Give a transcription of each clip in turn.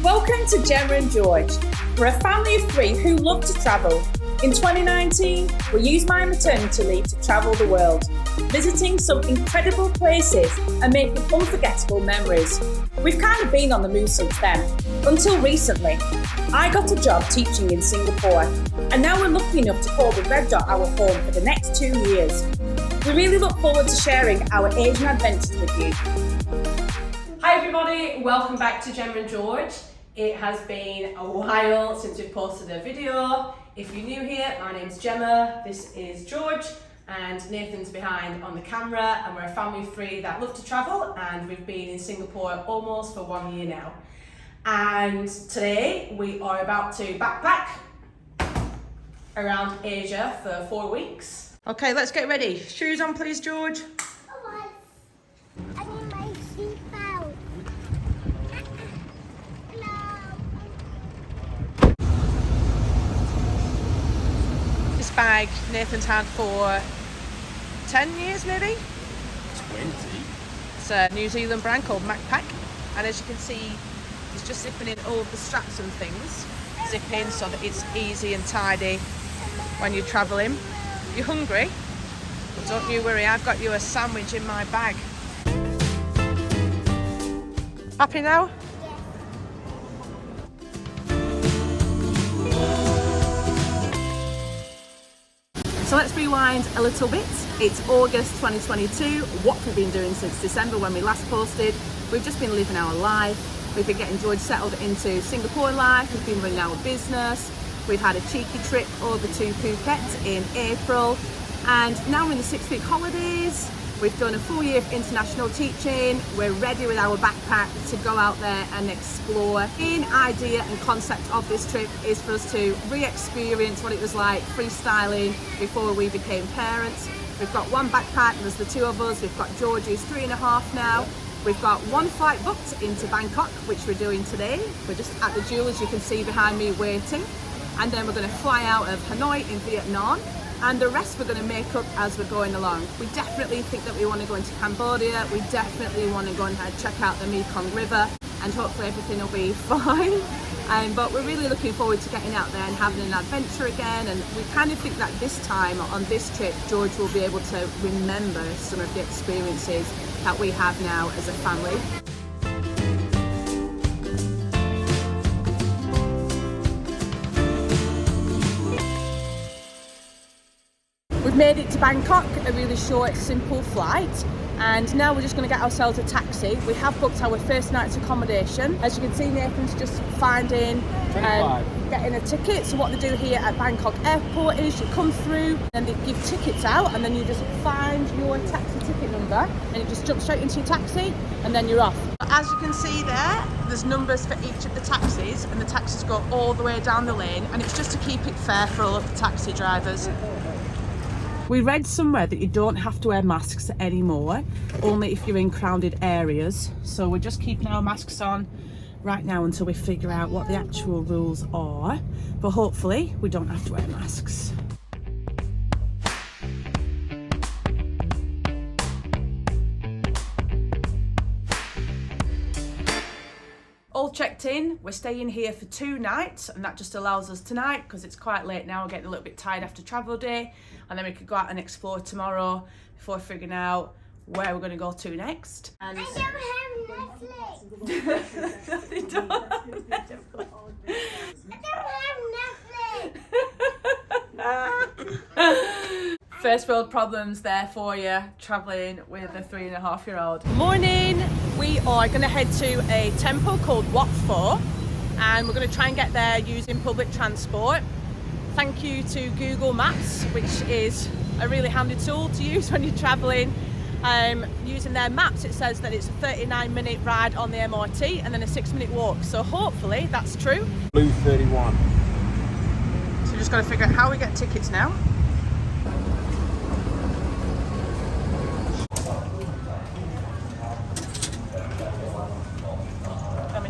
Welcome to Gemma and George. We're a family of three who love to travel. In 2019, we used my maternity leave to travel the world, visiting some incredible places and making unforgettable memories. We've kind of been on the move since then, until recently. I got a job teaching in Singapore, and now we're lucky enough to call the Red Dot our home for the next 2 years. We really look forward to sharing our Asian adventures with you. Hi everybody, welcome back to Gemma and George. It has been a while since we've posted a video. If you're new here, my name's Gemma, this is George, and Nathan's behind on the camera, and we're a family of three that love to travel, and we've been in Singapore almost for 1 year now. And today we are about to backpack around Asia for 4 weeks. Okay, let's get ready. Shoes on please, George. I need my seatbelt. This bag Nathan's had for 10 years maybe? 20. It's a New Zealand brand called Macpac, and as you can see he's just zipping in all of the straps and things, zip in so that it's easy and tidy when you're travelling. You hungry? Well, don't you worry, I've got you a sandwich in my bag. Happy now? So let's rewind a little bit. It's August 2022. What we've been doing since December when we last posted. We've just been living our life. We've been getting George settled into Singapore life. We've been running our business. We've had a cheeky trip over to Phuket in April. And now we're in the 6-week holidays. We've done a full year of international teaching. We're ready with our backpack to go out there and explore. The main idea and concept of this trip is for us to re-experience what it was like freestyling before we became parents. We've got one backpack, there's the two of us. We've got George, who's 3.5 now. We've got one flight booked into Bangkok, which we're doing today. We're just at the Jewel, as you can see behind me, waiting. And then we're going to fly out of Hanoi in Vietnam. And the rest we're going to make up as we're going along. We definitely think that we want to go into Cambodia. We definitely want to go and check out the Mekong River, and hopefully everything will be fine. But we're really looking forward to getting out there and having an adventure again. And we kind of think that this time on this trip, George will be able to remember some of the experiences that we have now as a family. We've made it to Bangkok, a really short, simple flight, and now we're just going to get ourselves a taxi. We have booked our first night's accommodation. As you can see, Nathan's just finding getting a ticket. So what they do here at Bangkok Airport is you come through and they give tickets out, and then you just find your taxi ticket number and you just jump straight into your taxi and then you're off. As you can see there's numbers for each of the taxis, and the taxis go all the way down the lane, and it's just to keep it fair for all of the taxi drivers. We read somewhere that you don't have to wear masks anymore, only if you're in crowded areas. So we're just keeping our masks on right now until we figure out what the actual rules are. But hopefully we don't have to wear masks. All checked in. We're staying here for 2 nights, and that just allows us tonight, because it's quite late now, we're getting a little bit tired after travel day, and then we could go out and explore tomorrow before figuring out where we're going to go to next. And I don't have Netflix. no, they don't. I don't have Netflix. First world problems there for you, travelling with a 3.5-year-old. Morning! We are going to head to a temple called Wat Pho, and we're going to try and get there using public transport. Thank you to Google Maps, which is a really handy tool to use when you're travelling. Using their maps, it says that it's a 39-minute ride on the MRT and then a 6-minute walk, so hopefully that's true. Blue 31. So we've just got to figure out how we get tickets now.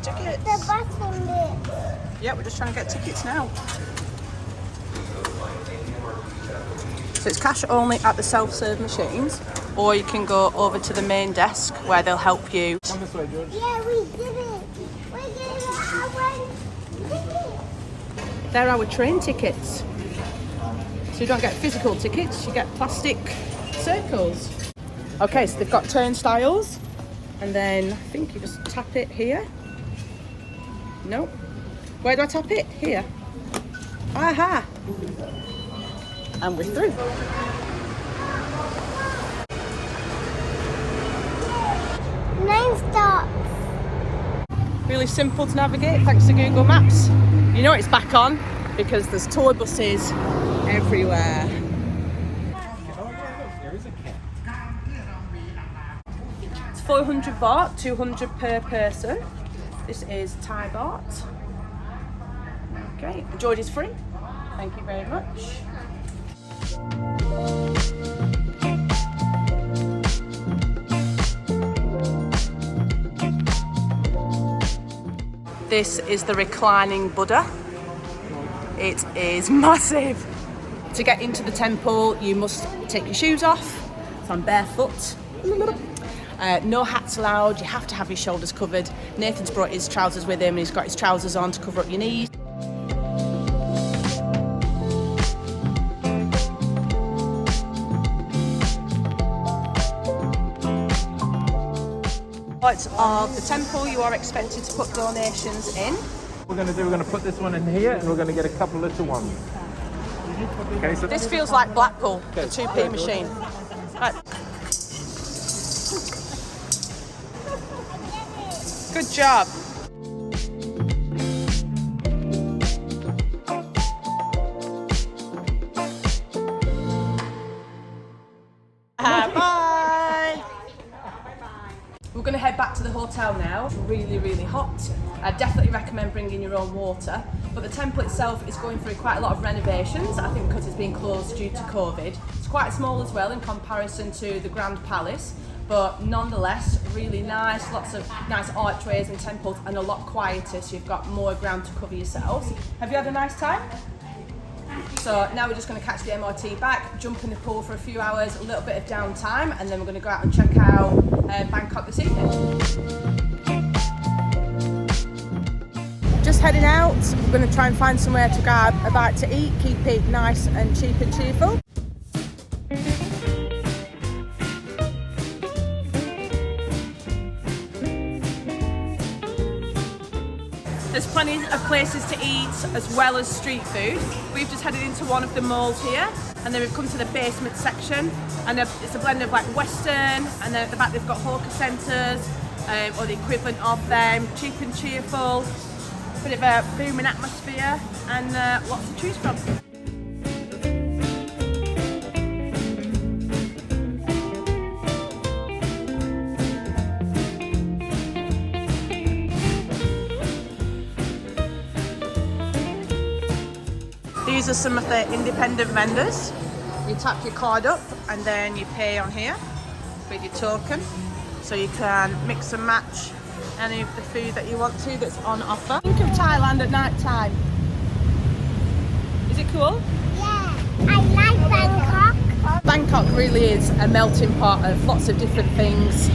Tickets. The bottom bit. Yeah, we're just trying to get tickets now. So it's cash only at the self-serve machines, or you can go over to the main desk where they'll help you. Come this way, George. Yeah, we did it. We did it. They're our train tickets. So you don't get physical tickets, you get plastic circles. Okay, so they've got turnstiles, and then I think you just tap it here. Nope. Where do I tap it? Here. Aha! And we're through. Nine stops. Really simple to navigate thanks to Google Maps. You know it's back on because there's tour buses everywhere. It's 400 baht, 200 per person. This is Thai baht. Okay, George is free. Thank you very much. This is the Reclining Buddha. It is massive. To get into the temple, you must take your shoes off. So I'm barefoot. No hats allowed. You have to have your shoulders covered. Nathan's brought his trousers with him and he's got his trousers on to cover up your knees. Parts of the temple, you are expected to put donations in. We're going to put this one in here, and we're going to get a couple little ones. Okay, so This feels like Blackpool, the 2p machine. Right. Good job. Bye. We're going to head back to the hotel now. It's really, really hot. I definitely recommend bringing your own water. But the temple itself is going through quite a lot of renovations, I think because it's been closed due to COVID. It's quite small as well in comparison to the Grand Palace, but nonetheless really nice, lots of nice archways and temples, and a lot quieter, so you've got more ground to cover yourselves. Have you had a nice time? So now we're just going to catch the MRT back, jump in the pool for a few hours, a little bit of downtime, and then we're going to go out and check out Bangkok this evening. Just heading out, we're going to try and find somewhere to grab a bite to eat, keep it nice and cheap and cheerful. There's plenty of places to eat as well as street food. We've just headed into one of the malls here, and then we've come to the basement section, and it's a blend of like Western, and then at the back they've got hawker centres, or the equivalent of them, cheap and cheerful. Bit of a booming atmosphere and lots to choose from. These are some of the independent vendors. You tap your card up and then you pay on here with your token. So you can mix and match any of the food that you want to that's on offer. Think of Thailand at night time. Is it cool? Yeah, I like Bangkok. Bangkok really is a melting pot of lots of different things.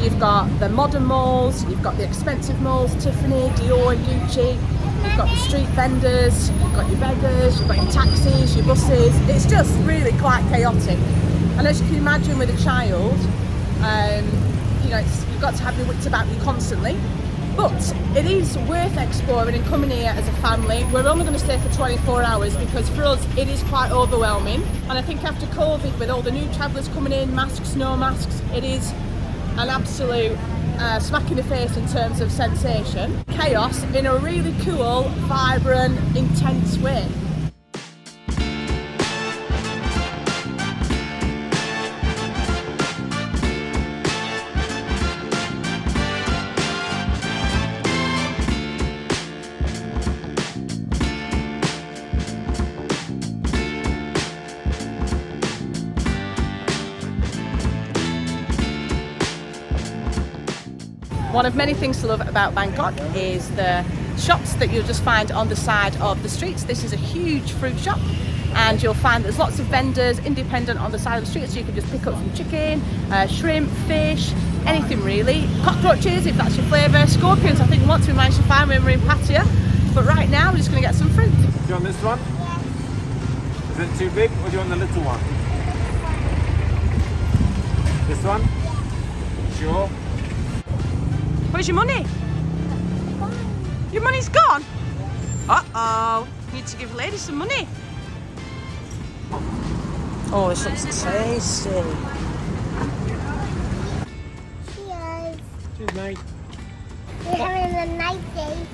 You've got the modern malls, you've got the expensive malls, Tiffany, Dior, Gucci. You've got the street vendors, you've got your beggars, you've got your taxis, your buses. It's just really quite chaotic. And as you can imagine with a child, you know, you've got to have your wits about you constantly, but it is worth exploring and coming here as a family. We're only going to stay for 24 hours because for us it is quite overwhelming, and I think after COVID, with all the new travellers coming in, masks, no masks, it is an absolute smack in the face in terms of sensation. Chaos in a really cool, vibrant, intense way. One of many things to love about Bangkok is the shops that you'll just find on the side of the streets. This is a huge fruit shop, and you'll find there's lots of vendors independent on the side of the street, so you can just pick up some chicken, shrimp, fish, anything really. Cockroaches if that's your flavour, scorpions I think once we managed to find when we were in Pattaya. But right now we're just going to get some fruit. Do you want this one? Is it too big or do you want the little one? This one? Sure. Where's your money? Your money's gone? Uh-oh. Need to give lady some money. Oh, this looks tasty. Cheers. Cheers, mate. We're having a nice day.